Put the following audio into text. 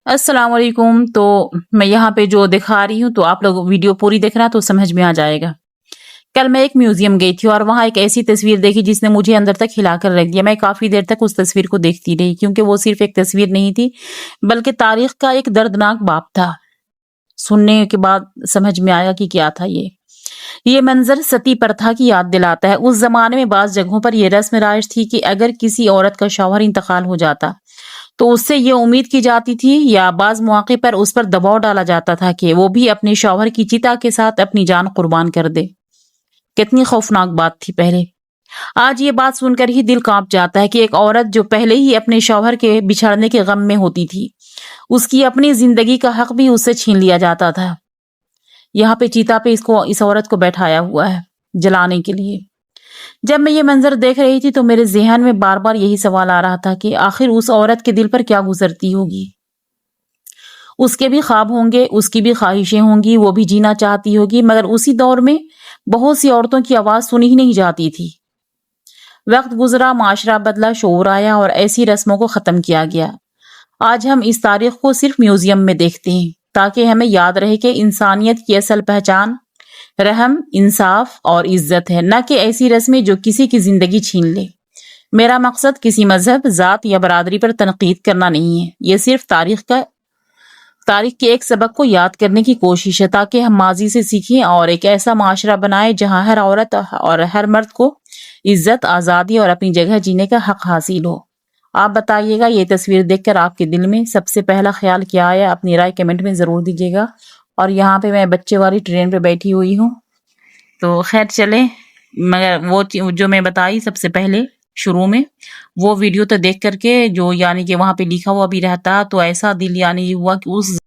अस्सलाम वालेकुम। तो मैं यहाँ पे जो दिखा रही हूँ तो आप लोग वीडियो पूरी देखना तो समझ में आ जाएगा। कल मैं एक म्यूजियम गई थी और वहाँ एक ऐसी तस्वीर देखी जिसने मुझे अंदर तक हिलाकर रख दिया। मैं काफी देर तक उस तस्वीर को देखती रही क्योंकि वो सिर्फ एक तस्वीर नहीं थी बल्कि तारीख का एक दर्दनाक बाप था। सुनने के बाद समझ में आया कि क्या था ये मंजर सती प्रथा की याद दिलाता है। उस जमाने में बाज जगहों पर यह रस्म राइज थी कि अगर किसी औरत का शौहर इंतकाल हो जाता तो उससे ये उम्मीद की जाती थी या बाज मौके पर उस पर दबाव डाला जाता था कि वो भी अपने शौहर की चिता के साथ अपनी जान कुर्बान कर दे। कितनी खौफनाक बात थी पहले। आज ये बात सुनकर ही दिल कांप जाता है कि एक औरत जो पहले ही अपने शौहर के बिछड़ने के गम में होती थी, उसकी अपनी जिंदगी का हक भी उससे छीन लिया जाता था। यहाँ पे चिता पे इस औरत को बैठाया हुआ है जलाने के लिए। जब मैं ये मंजर देख रही थी तो मेरे ज़हन में बार बार यही सवाल आ रहा था कि आखिर उस औरत के दिल पर क्या गुजरती होगी। उसके भी ख्वाब होंगे, उसकी भी ख्वाहिशें होंगी, वो भी जीना चाहती होगी, मगर उसी दौर में बहुत सी औरतों की आवाज सुनी ही नहीं जाती थी। वक्त गुजरा, माशरा बदला, शोर आया और ऐसी रस्मों को खत्म किया गया। आज हम इस तारीख को सिर्फ म्यूजियम में देखते हैं ताकि हमें याद रहे कि इंसानियत की असल पहचान रहम, इंसाफ और इज्जत है, न कि ऐसी रस्में जो किसी की जिंदगी छीन ले। मेरा मकसद किसी मजहब, जात या बरादरी पर तनकीद करना नहीं है। ये सिर्फ तारीख के एक सबक को याद करने की कोशिश है ताकि हम माजी से सीखें और एक ऐसा माशरा बनाए जहां हर औरत और हर मर्द को इज्जत, आज़ादी और अपनी जगह जीने का हक हासिल हो। आप बताइएगा ये तस्वीर देखकर आपके दिल में सबसे पहला ख्याल क्या आया? अपनी राय कमेंट में ज़रूर दीजिएगा। और यहाँ पे मैं बच्चे वाली ट्रेन पे बैठी हुई हूँ। तो खैर चले, मगर वो जो मैं बताई सबसे पहले शुरू में, वो वीडियो तो देख करके जो यानी कि वहाँ पे लिखा हुआ भी रहता तो ऐसा दिल यानी हुआ कि उस